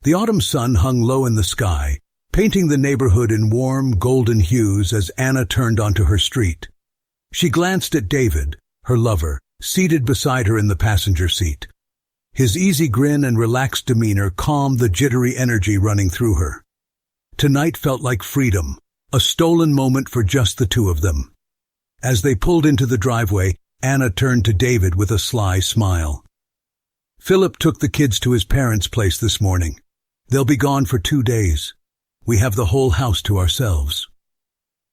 The autumn sun hung low in the sky, painting the neighborhood in warm, golden hues as Anna turned onto her street. She glanced at David, her lover, seated beside her in the passenger seat. His easy grin and relaxed demeanor calmed the jittery energy running through her. Tonight felt like freedom, a stolen moment for just the two of them. As they pulled into the driveway, Anna turned to David with a sly smile. "Philip took the kids to his parents' place this morning. They'll be gone for 2 days. We have the whole house to ourselves."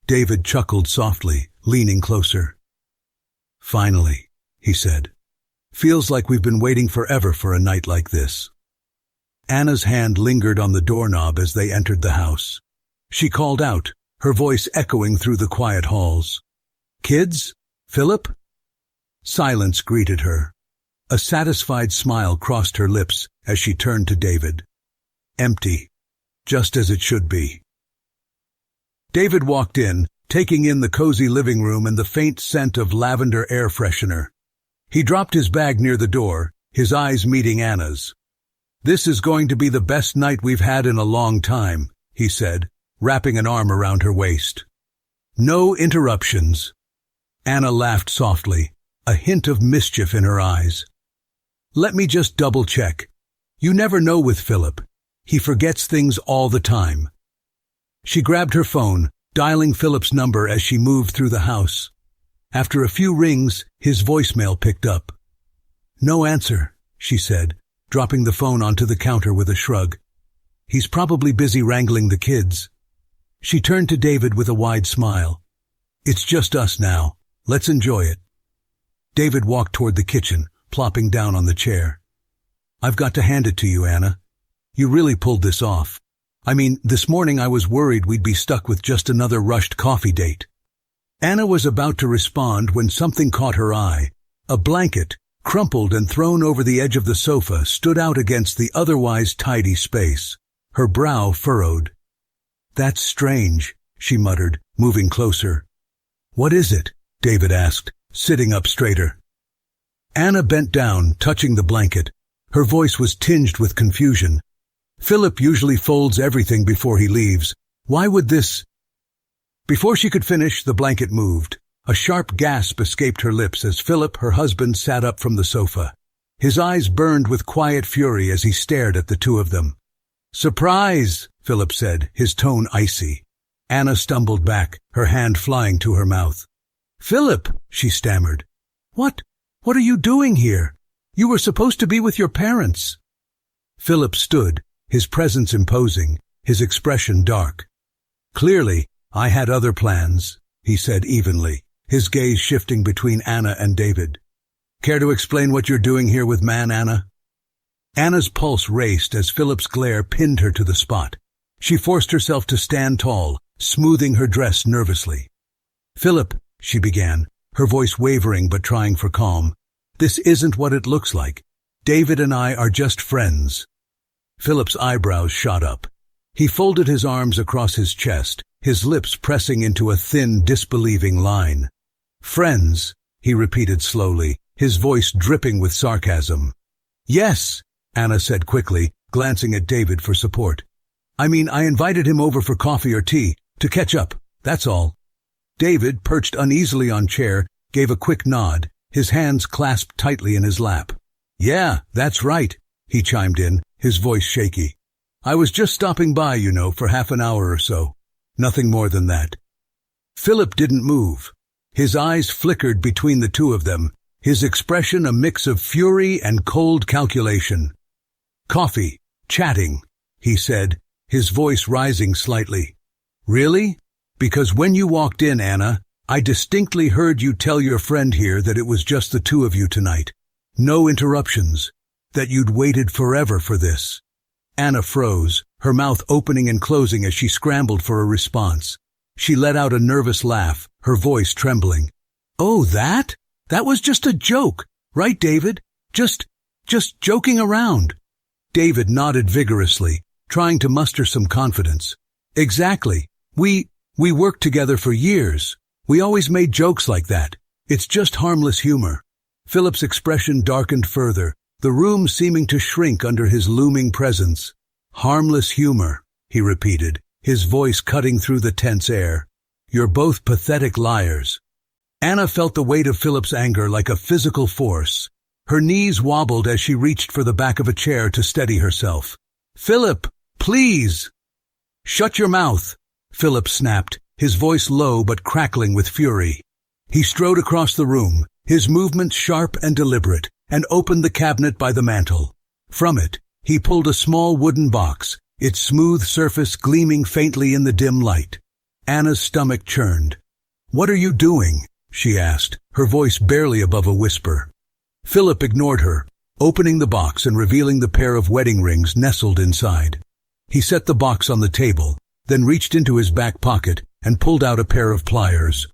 David chuckled softly, leaning closer. "Finally," he said. "Feels like we've been waiting forever for a night like this." Anna's hand lingered on the doorknob as they entered the house. She called out, her voice echoing through the quiet halls. "Kids? Philip?" Silence greeted her. A satisfied smile crossed her lips as she turned to David. Empty, just as it should be. David walked in, taking in the cozy living room and the faint scent of lavender air freshener. He dropped his bag near the door, his eyes meeting Anna's. "This is going to be the best night we've had in a long time," he said, wrapping an arm around her waist. "No interruptions." Anna laughed softly, a hint of mischief in her eyes. "Let me just double-check. You never know with Philip. He forgets things all the time." She grabbed her phone, dialing Philip's number as she moved through the house. After a few rings, his voicemail picked up. "No answer," she said, dropping the phone onto the counter with a shrug. "He's probably busy wrangling the kids." She turned to David with a wide smile. "It's just us now. Let's enjoy it." David walked toward the kitchen, plopping down on the chair. "I've got to hand it to you, Anna. You really pulled this off. I mean, this morning I was worried we'd be stuck with just another rushed coffee date." Anna was about to respond when something caught her eye. A blanket, crumpled and thrown over the edge of the sofa, stood out against the otherwise tidy space. Her brow furrowed. "That's strange," she muttered, moving closer. "What is it?" David asked, sitting up straighter. Anna bent down, touching the blanket. Her voice was tinged with confusion. "Philip usually folds everything before he leaves. Why would this—" Before she could finish, the blanket moved. A sharp gasp escaped her lips as Philip, her husband, sat up from the sofa. His eyes burned with quiet fury as he stared at the two of them. "Surprise!" Philip said, his tone icy. Anna stumbled back, her hand flying to her mouth. "Philip," she stammered. What are you doing here? You were supposed to be with your parents." Philip stood, his presence imposing, his expression dark. "Clearly, I had other plans," he said evenly, his gaze shifting between Anna and David. "Care to explain what you're doing here with Man, Anna?" Anna's pulse raced as Philip's glare pinned her to the spot. She forced herself to stand tall, smoothing her dress nervously. "Philip," she began, her voice wavering but trying for calm, "this isn't what it looks like. David and I are just friends." Philip's eyebrows shot up. He folded his arms across his chest, his lips pressing into a thin, disbelieving line. "Friends," he repeated slowly, his voice dripping with sarcasm. "Yes," Anna said quickly, glancing at David for support. "I mean, I invited him over for coffee or tea, to catch up, that's all." David, perched uneasily on chair, gave a quick nod, his hands clasped tightly in his lap. "Yeah, that's right," he chimed in, his voice shaky. "I was just stopping by, for half an hour or so. Nothing more than that." Philip didn't move. His eyes flickered between the two of them, his expression a mix of fury and cold calculation. "Coffee, chatting," he said, his voice rising slightly. "Really? Because when you walked in, Anna, I distinctly heard you tell your friend here that it was just the two of you tonight. No interruptions. That you'd waited forever for this." Anna froze, her mouth opening and closing as she scrambled for a response. She let out a nervous laugh, her voice trembling. "Oh, that? That was just a joke, right, David? Just joking around." David nodded vigorously, trying to muster some confidence. "Exactly. We worked together for years. We always made jokes like that. It's just harmless humor." Philip's expression darkened further, the room seeming to shrink under his looming presence. Harmless humor, he repeated, his voice cutting through the tense air. You're both pathetic liars. Anna felt the weight of Philip's anger like a physical force. Her knees wobbled as she reached for the back of a chair to steady herself. Philip, please! Shut your mouth, Philip snapped, his voice low but crackling with fury. He strode across the room, his movements sharp and deliberate, and opened the cabinet by the mantel. From it, he pulled a small wooden box, its smooth surface gleaming faintly in the dim light. Anna's stomach churned. What are you doing? She asked, her voice barely above a whisper. Philip ignored her, opening the box and revealing the pair of wedding rings nestled inside. He set the box on the table, then reached into his back pocket and pulled out a pair of pliers.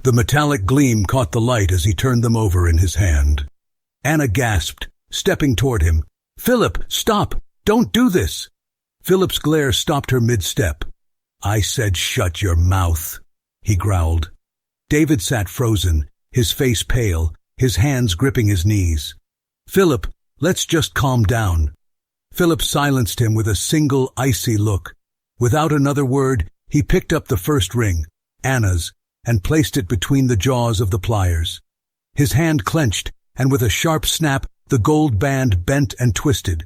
The metallic gleam caught the light as he turned them over in his hand. Anna gasped, stepping toward him. Philip, stop! Don't do this! Philip's glare stopped her mid-step. I said shut your mouth, he growled. David sat frozen, his face pale, his hands gripping his knees. Philip, let's just calm down. Philip silenced him with a single icy look. Without another word, he picked up the first ring, Anna's, and placed it between the jaws of the pliers. His hand clenched, and with a sharp snap, the gold band bent and twisted.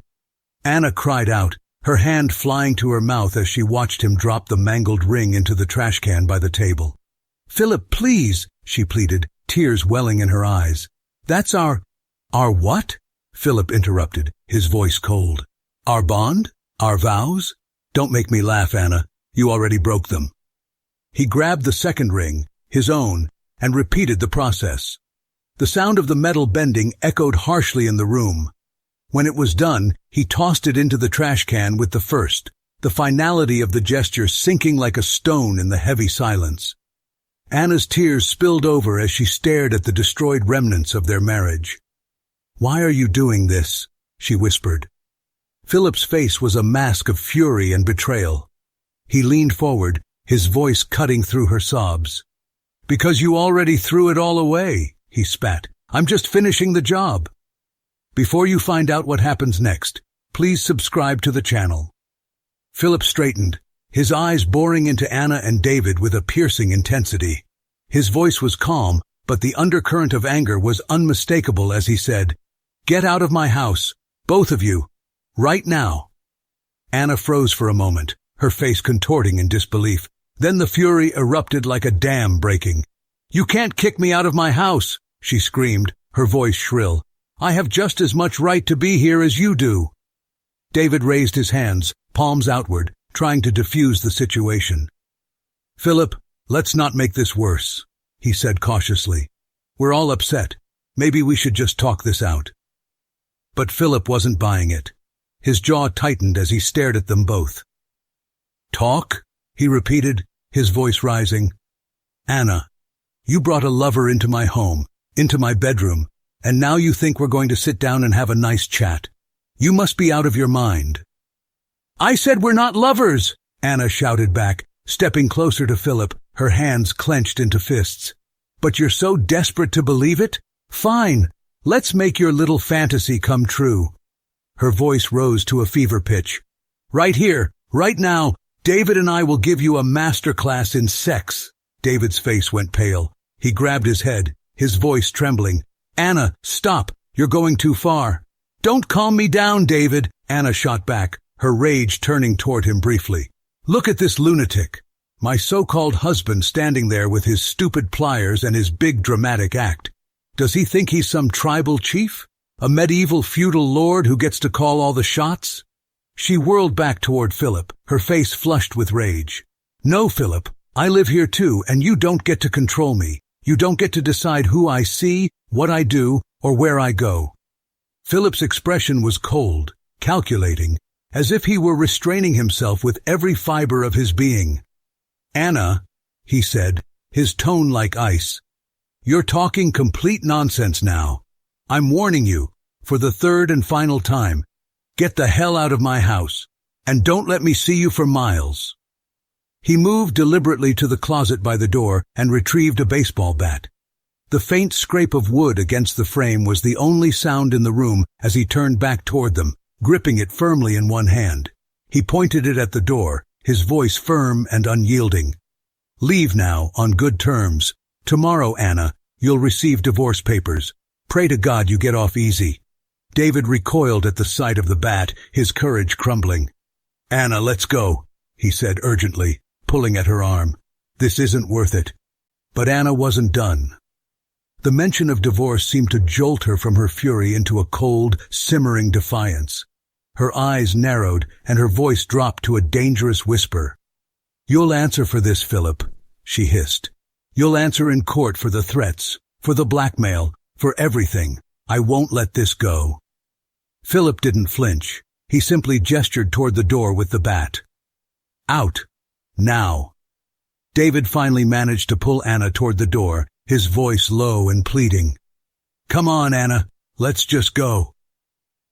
Anna cried out, her hand flying to her mouth as she watched him drop the mangled ring into the trash can by the table. Philip, please, she pleaded, tears welling in her eyes. That's our what? Philip interrupted, his voice cold. Our bond? Our vows? Don't make me laugh, Anna. You already broke them. He grabbed the second ring, his own, and repeated the process. The sound of the metal bending echoed harshly in the room. When it was done, he tossed it into the trash can with the first, the finality of the gesture sinking like a stone in the heavy silence. Anna's tears spilled over as she stared at the destroyed remnants of their marriage. Why are you doing this? She whispered. Philip's face was a mask of fury and betrayal. He leaned forward, his voice cutting through her sobs. Because you already threw it all away, he spat. I'm just finishing the job. Before you find out what happens next, please subscribe to the channel. Philip straightened, his eyes boring into Anna and David with a piercing intensity. His voice was calm, but the undercurrent of anger was unmistakable as he said, Get out of my house, both of you, right now. Anna froze for a moment, her face contorting in disbelief. Then the fury erupted like a dam breaking. You can't kick me out of my house, she screamed, her voice shrill. I have just as much right to be here as you do. David raised his hands, palms outward, trying to defuse the situation. Philip, let's not make this worse, he said cautiously. We're all upset. Maybe we should just talk this out. But Philip wasn't buying it. His jaw tightened as he stared at them both. Talk? He repeated, his voice rising. Anna, you brought a lover into my home, into my bedroom, and now you think we're going to sit down and have a nice chat. You must be out of your mind. I said we're not lovers, Anna shouted back, stepping closer to Philip, her hands clenched into fists. But you're so desperate to believe it? Fine, let's make your little fantasy come true. Her voice rose to a fever pitch. Right here, right now, David and I will give you a masterclass in sex. David's face went pale. He grabbed his head, his voice trembling. Anna, stop. You're going too far. Don't calm me down, David, Anna shot back, her rage turning toward him briefly. Look at this lunatic. My so-called husband standing there with his stupid pliers and his big dramatic act. Does he think he's some tribal chief? A medieval feudal lord who gets to call all the shots? She whirled back toward Philip, her face flushed with rage. No, Philip, I live here too, and you don't get to control me. You don't get to decide who I see, what I do, or where I go. Philip's expression was cold, calculating, as if he were restraining himself with every fiber of his being. Anna, he said, his tone like ice. You're talking complete nonsense now. I'm warning you, for the third and final time, get the hell out of my house, and don't let me see you for miles. He moved deliberately to the closet by the door and retrieved a baseball bat. The faint scrape of wood against the frame was the only sound in the room as he turned back toward them, gripping it firmly in one hand. He pointed it at the door, his voice firm and unyielding. "Leave now, on good terms. Tomorrow, Anna, you'll receive divorce papers. Pray to God you get off easy." David recoiled at the sight of the bat, his courage crumbling. "Anna, let's go," he said urgently, pulling at her arm. "This isn't worth it." But Anna wasn't done. The mention of divorce seemed to jolt her from her fury into a cold, simmering defiance. Her eyes narrowed, and her voice dropped to a dangerous whisper. "You'll answer for this, Philip," she hissed. "You'll answer in court for the threats, for the blackmail, for everything. I won't let this go." Philip didn't flinch. He simply gestured toward the door with the bat. "Out. Now." David finally managed to pull Anna toward the door, his voice low and pleading. "Come on, Anna. Let's just go."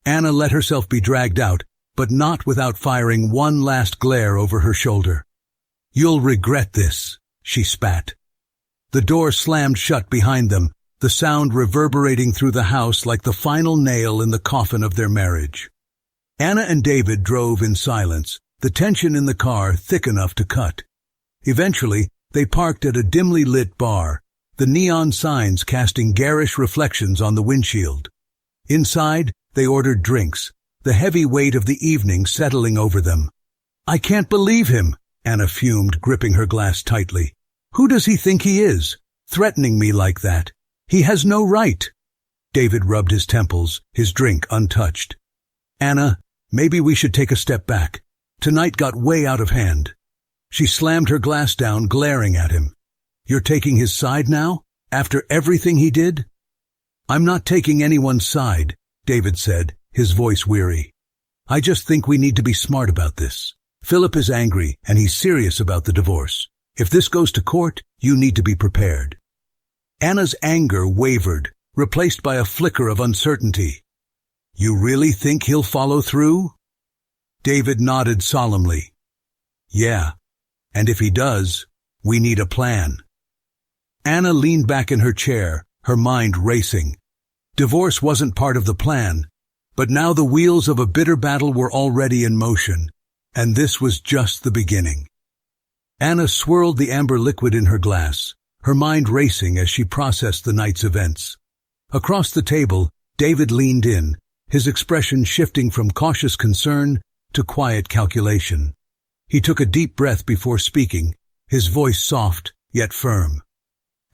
Anna let herself be dragged out, but not without firing one last glare over her shoulder. "You'll regret this," she spat. The door slammed shut behind them, the sound reverberating through the house like the final nail in the coffin of their marriage. Anna and David drove in silence, the tension in the car thick enough to cut. Eventually, they parked at a dimly lit bar, the neon signs casting garish reflections on the windshield. Inside, they ordered drinks, the heavy weight of the evening settling over them. "I can't believe him," Anna fumed, gripping her glass tightly. "Who does he think he is, threatening me like that? He has no right." David rubbed his temples, his drink untouched. "Anna, maybe we should take a step back. Tonight got way out of hand." She slammed her glass down, glaring at him. "You're taking his side now? After everything he did?" "I'm not taking anyone's side," David said, his voice weary. "I just think we need to be smart about this. Philip is angry, and he's serious about the divorce. If this goes to court, you need to be prepared." Anna's anger wavered, replaced by a flicker of uncertainty. "You really think he'll follow through?" David nodded solemnly. "Yeah, and if he does, we need a plan." Anna leaned back in her chair, her mind racing. Divorce wasn't part of the plan, but now the wheels of a bitter battle were already in motion, and this was just the beginning. Anna swirled the amber liquid in her glass, her mind racing as she processed the night's events. Across the table, David leaned in, his expression shifting from cautious concern to quiet calculation. He took a deep breath before speaking, his voice soft yet firm.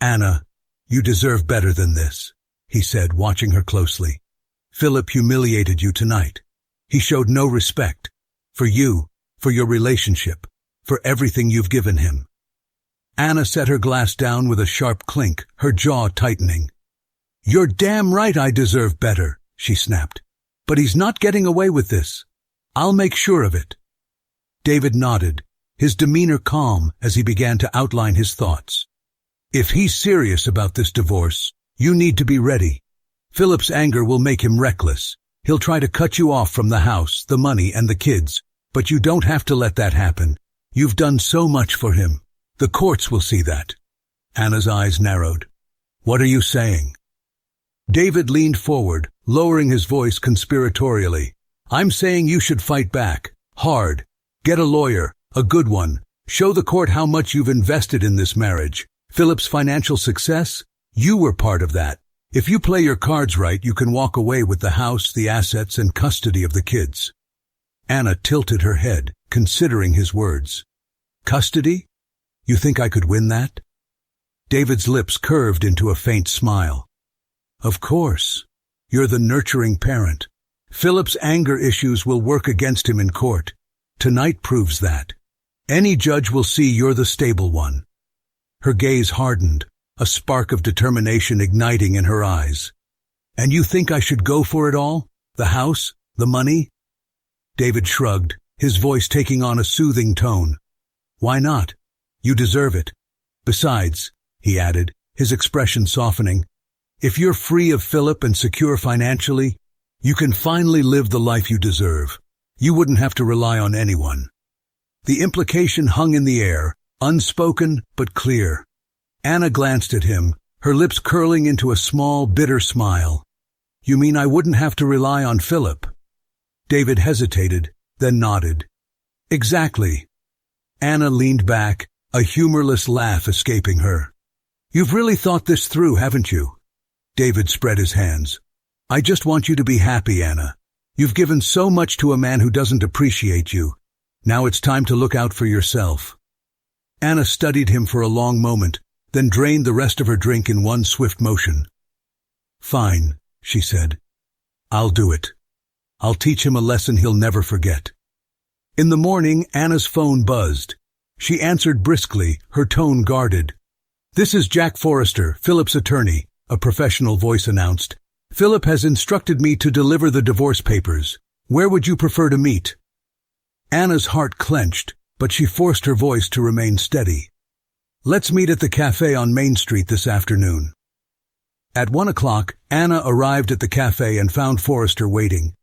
"Anna, you deserve better than this," he said, watching her closely. "Philip humiliated you tonight. He showed no respect for you, for your relationship, for everything you've given him." Anna set her glass down with a sharp clink, her jaw tightening. "You're damn right I deserve better," she snapped. "But he's not getting away with this. I'll make sure of it." David nodded, his demeanor calm as he began to outline his thoughts. "If he's serious about this divorce, you need to be ready. Philip's anger will make him reckless. He'll try to cut you off from the house, the money, and the kids, but you don't have to let that happen. You've done so much for him. The courts will see that." Anna's eyes narrowed. "What are you saying?" David leaned forward, lowering his voice conspiratorially. "I'm saying you should fight back. Hard. Get a lawyer, a good one. Show the court how much you've invested in this marriage. Philip's financial success? You were part of that. If you play your cards right, you can walk away with the house, the assets, and custody of the kids." Anna tilted her head, considering his words. "Custody? You think I could win that?" David's lips curved into a faint smile. "Of course. You're the nurturing parent. Philip's anger issues will work against him in court. Tonight proves that. Any judge will see you're the stable one." Her gaze hardened, a spark of determination igniting in her eyes. "And you think I should go for it all? The house? The money?" David shrugged, his voice taking on a soothing tone. "Why not? You deserve it. Besides," he added, his expression softening, "if you're free of Philip and secure financially, you can finally live the life you deserve. You wouldn't have to rely on anyone." The implication hung in the air, unspoken but clear. Anna glanced at him, her lips curling into a small, bitter smile. "You mean I wouldn't have to rely on Philip?" David hesitated, then nodded. Exactly. Anna leaned back, a humorless laugh escaping her. You've really thought this through, haven't you? David spread his hands. I just want you to be happy, Anna. You've given so much to a man who doesn't appreciate you. Now it's time to look out for yourself. Anna studied him for a long moment, then drained the rest of her drink in one swift motion. Fine, she said. I'll do it. I'll teach him a lesson he'll never forget. In the morning, Anna's phone buzzed. She answered briskly, her tone guarded. This is Jack Forrester, Philip's attorney, a professional voice announced. Philip has instructed me to deliver the divorce papers. Where would you prefer to meet? Anna's heart clenched, but she forced her voice to remain steady. Let's meet at the cafe on Main Street this afternoon. At 1 o'clock, Anna arrived at the cafe and found Forrester waiting.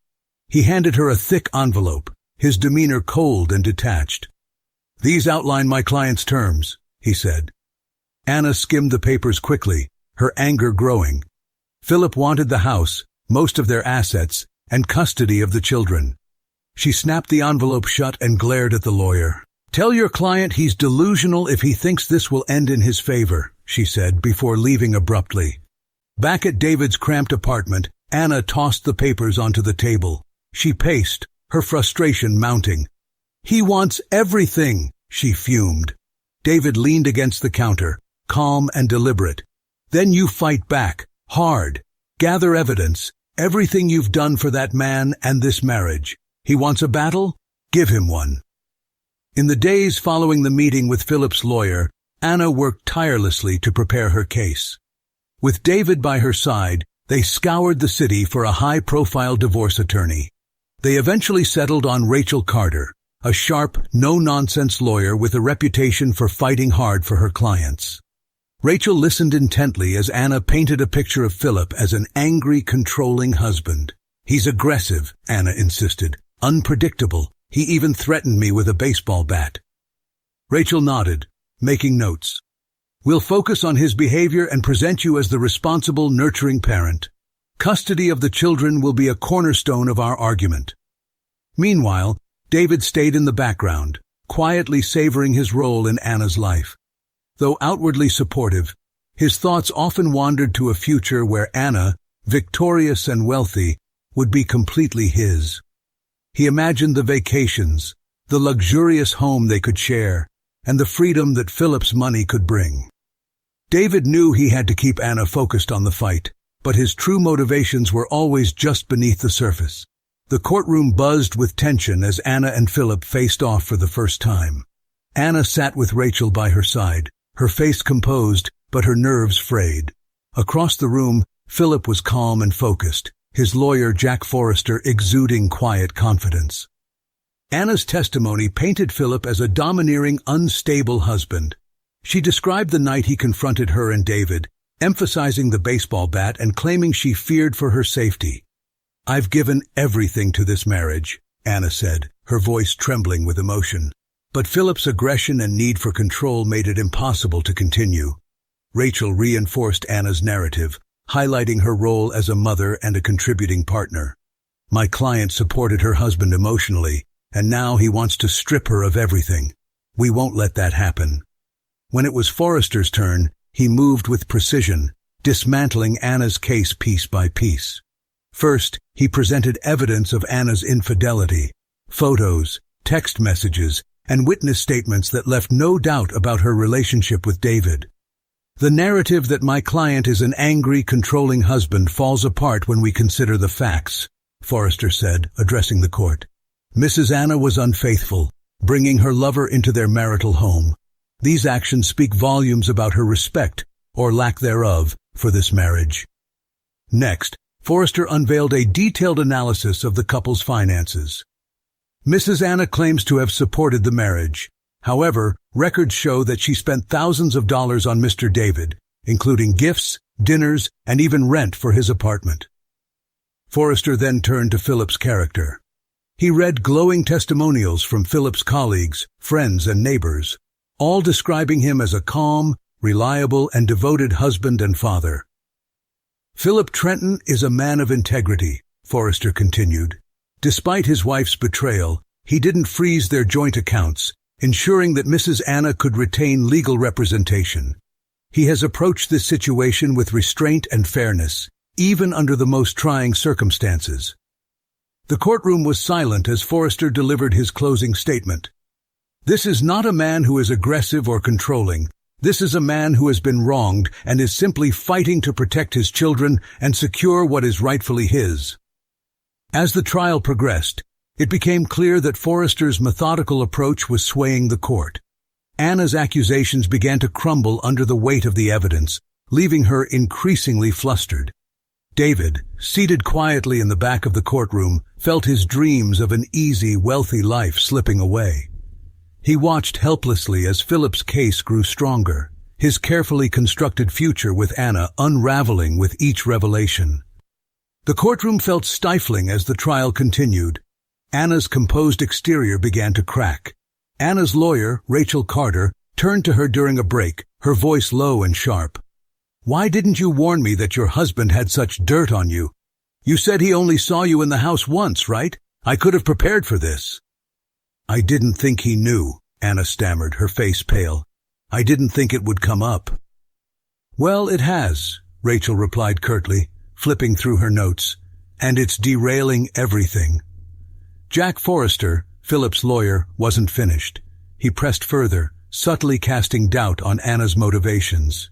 He handed her a thick envelope, his demeanor cold and detached. These outline my client's terms, he said. Anna skimmed the papers quickly, her anger growing. Philip wanted the house, most of their assets, and custody of the children. She snapped the envelope shut and glared at the lawyer. Tell your client he's delusional if he thinks this will end in his favor, she said before leaving abruptly. Back at David's cramped apartment, Anna tossed the papers onto the table. She paced, her frustration mounting. He wants everything, she fumed. David leaned against the counter, calm and deliberate. Then you fight back, hard. Gather evidence, everything you've done for that man and this marriage. He wants a battle? Give him one. In the days following the meeting with Philip's lawyer, Anna worked tirelessly to prepare her case. With David by her side, they scoured the city for a high-profile divorce attorney. They eventually settled on Rachel Carter, a sharp, no-nonsense lawyer with a reputation for fighting hard for her clients. Rachel listened intently as Anna painted a picture of Philip as an angry, controlling husband. He's aggressive, Anna insisted, unpredictable. He even threatened me with a baseball bat. Rachel nodded, making notes. We'll focus on his behavior and present you as the responsible, nurturing parent. Custody of the children will be a cornerstone of our argument. Meanwhile, David stayed in the background, quietly savoring his role in Anna's life. Though outwardly supportive, his thoughts often wandered to a future where Anna, victorious and wealthy, would be completely his. He imagined the vacations, the luxurious home they could share, and the freedom that Philip's money could bring. David knew he had to keep Anna focused on the fight, but his true motivations were always just beneath the surface. The courtroom buzzed with tension as Anna and Philip faced off for the first time. Anna sat with Rachel by her side, her face composed, but her nerves frayed. Across the room, Philip was calm and focused, his lawyer Jack Forrester exuding quiet confidence. Anna's testimony painted Philip as a domineering, unstable husband. She described the night he confronted her and David, emphasizing the baseball bat and claiming she feared for her safety. I've given everything to this marriage, Anna said, her voice trembling with emotion. But Philip's aggression and need for control made it impossible to continue. Rachel reinforced Anna's narrative, highlighting her role as a mother and a contributing partner. My client supported her husband emotionally, and now he wants to strip her of everything. We won't let that happen. When it was Forrester's turn, he moved with precision, dismantling Anna's case piece by piece. First, he presented evidence of Anna's infidelity, photos, text messages, and witness statements that left no doubt about her relationship with David. The narrative that my client is an angry, controlling husband falls apart when we consider the facts, Forrester said, addressing the court. Mrs. Anna was unfaithful, bringing her lover into their marital home. These actions speak volumes about her respect, or lack thereof, for this marriage. Next, Forrester unveiled a detailed analysis of the couple's finances. Mrs. Anna claims to have supported the marriage. However, records show that she spent thousands of dollars on Mr. David, including gifts, dinners, and even rent for his apartment. Forrester then turned to Philip's character. He read glowing testimonials from Philip's colleagues, friends, and neighbors, all describing him as a calm, reliable, and devoted husband and father. Philip Trenton is a man of integrity, Forrester continued. Despite his wife's betrayal, he didn't freeze their joint accounts, ensuring that Mrs. Anna could retain legal representation. He has approached this situation with restraint and fairness, even under the most trying circumstances. The courtroom was silent as Forrester delivered his closing statement. This is not a man who is aggressive or controlling. This is a man who has been wronged and is simply fighting to protect his children and secure what is rightfully his. As the trial progressed, it became clear that Forrester's methodical approach was swaying the court. Anna's accusations began to crumble under the weight of the evidence, leaving her increasingly flustered. David, seated quietly in the back of the courtroom, felt his dreams of an easy, wealthy life slipping away. He watched helplessly as Philip's case grew stronger, his carefully constructed future with Anna unraveling with each revelation. The courtroom felt stifling as the trial continued. Anna's composed exterior began to crack. Anna's lawyer, Rachel Carter, turned to her during a break, her voice low and sharp. "Why didn't you warn me that your husband had such dirt on you? You said he only saw you in the house once, right? I could have prepared for this." "I didn't think he knew," Anna stammered, her face pale. "I didn't think it would come up." "Well, it has," Rachel replied curtly, flipping through her notes, "and it's derailing everything." Jack Forrester, Philip's lawyer, wasn't finished. He pressed further, subtly casting doubt on Anna's motivations.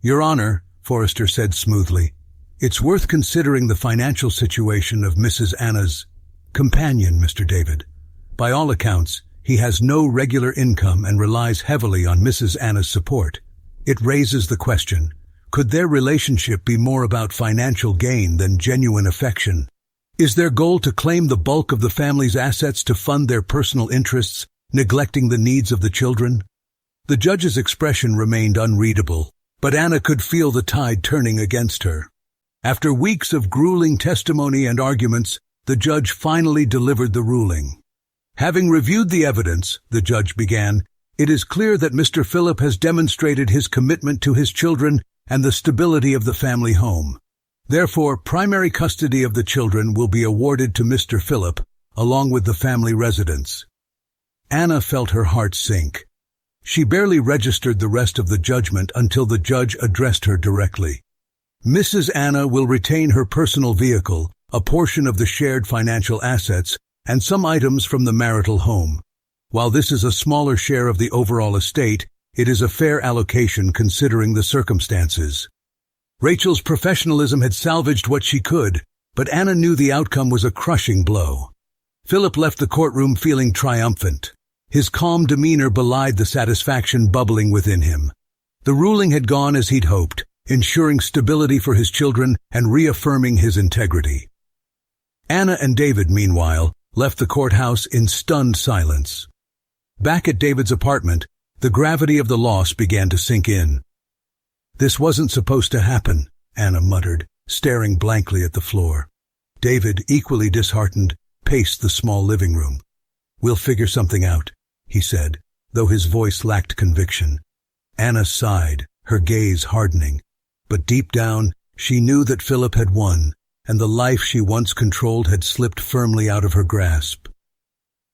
"Your Honor," Forrester said smoothly, "it's worth considering the financial situation of Mrs. Anna's companion, Mr. David. By all accounts, he has no regular income and relies heavily on Mrs. Anna's support. It raises the question, could their relationship be more about financial gain than genuine affection? Is their goal to claim the bulk of the family's assets to fund their personal interests, neglecting the needs of the children?" The judge's expression remained unreadable, but Anna could feel the tide turning against her. After weeks of grueling testimony and arguments, the judge finally delivered the ruling. "Having reviewed the evidence," the judge began, "it is clear that Mr. Philip has demonstrated his commitment to his children and the stability of the family home. Therefore, primary custody of the children will be awarded to Mr. Philip, along with the family residence." Anna felt her heart sink. She barely registered the rest of the judgment until the judge addressed her directly. "Mrs. Anna will retain her personal vehicle, a portion of the shared financial assets, and some items from the marital home. While this is a smaller share of the overall estate, it is a fair allocation considering the circumstances." Rachel's professionalism had salvaged what she could, but Anna knew the outcome was a crushing blow. Philip left the courtroom feeling triumphant. His calm demeanor belied the satisfaction bubbling within him. The ruling had gone as he'd hoped, ensuring stability for his children and reaffirming his integrity. Anna and David, meanwhile, left the courthouse in stunned silence. Back at David's apartment, the gravity of the loss began to sink in. "This wasn't supposed to happen," Anna muttered, staring blankly at the floor. David, equally disheartened, paced the small living room. "We'll figure something out," he said, though his voice lacked conviction. Anna sighed, her gaze hardening. But deep down, she knew that Philip had won, and the life she once controlled had slipped firmly out of her grasp.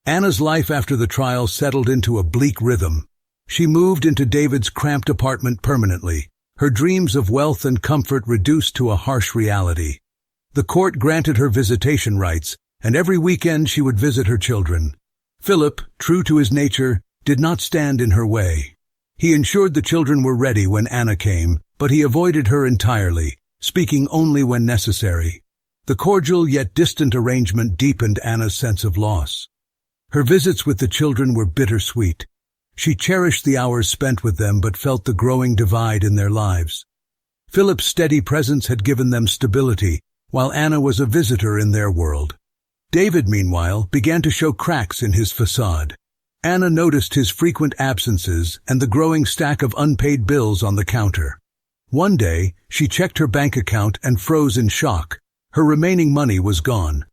Anna's life after the trial settled into a bleak rhythm. She moved into David's cramped apartment permanently, her dreams of wealth and comfort reduced to a harsh reality. The court granted her visitation rights, and every weekend she would visit her children. Philip, true to his nature, did not stand in her way. He ensured the children were ready when Anna came, but he avoided her entirely, speaking only when necessary. The cordial yet distant arrangement deepened Anna's sense of loss. Her visits with the children were bittersweet. She cherished the hours spent with them but felt the growing divide in their lives. Philip's steady presence had given them stability, while Anna was a visitor in their world. David, meanwhile, began to show cracks in his facade. Anna noticed his frequent absences and the growing stack of unpaid bills on the counter. One day, she checked her bank account and froze in shock. Her remaining money was gone.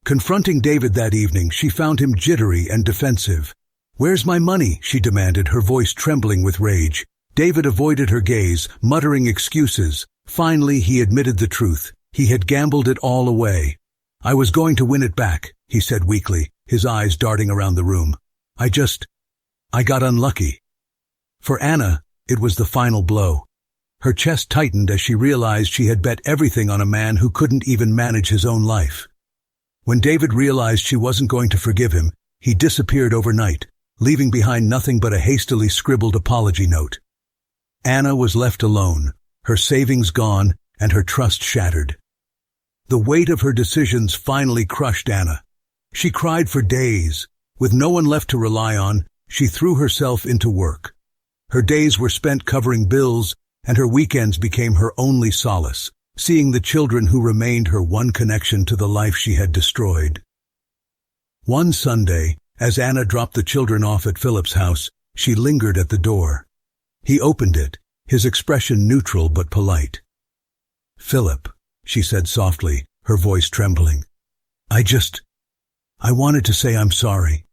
Confronting David that evening, she found him jittery and defensive. "Where's my money?" she demanded, her voice trembling with rage. David avoided her gaze, muttering excuses. Finally, he admitted the truth. He had gambled it all away. "I was going to win it back," he said weakly, his eyes darting around the room. I got unlucky. For Anna, it was the final blow. Her chest tightened as she realized she had bet everything on a man who couldn't even manage his own life. When David realized she wasn't going to forgive him, he disappeared overnight, leaving behind nothing but a hastily scribbled apology note. Anna was left alone, her savings gone, and her trust shattered. The weight of her decisions finally crushed Anna. She cried for days. With no one left to rely on, she threw herself into work. Her days were spent covering bills, and her weekends became her only solace, seeing the children who remained her one connection to the life she had destroyed. One Sunday, as Anna dropped the children off at Philip's house, she lingered at the door. He opened it, his expression neutral but polite. "Philip," she said softly, her voice trembling. I wanted to say I'm sorry.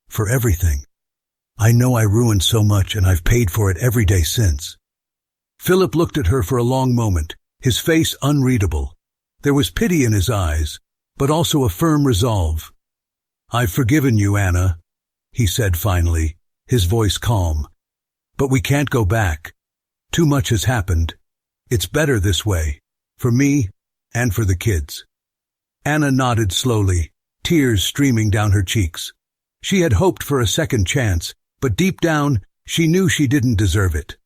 For everything. I know I ruined so much and I've paid for it every day since." Philip looked at her for a long moment, his face unreadable. There was pity in his eyes, but also a firm resolve. "I've forgiven you, Anna," he said finally, his voice calm. "But we can't go back. Too much has happened. It's better this way, for me and for the kids." Anna nodded slowly, tears streaming down her cheeks. She had hoped for a second chance, but deep down, she knew she didn't deserve it.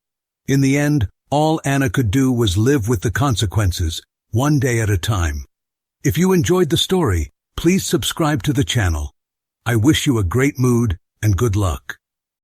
In the end, all Anna could do was live with the consequences, one day at a time. If you enjoyed the story, please subscribe to the channel. I wish you a great mood and good luck.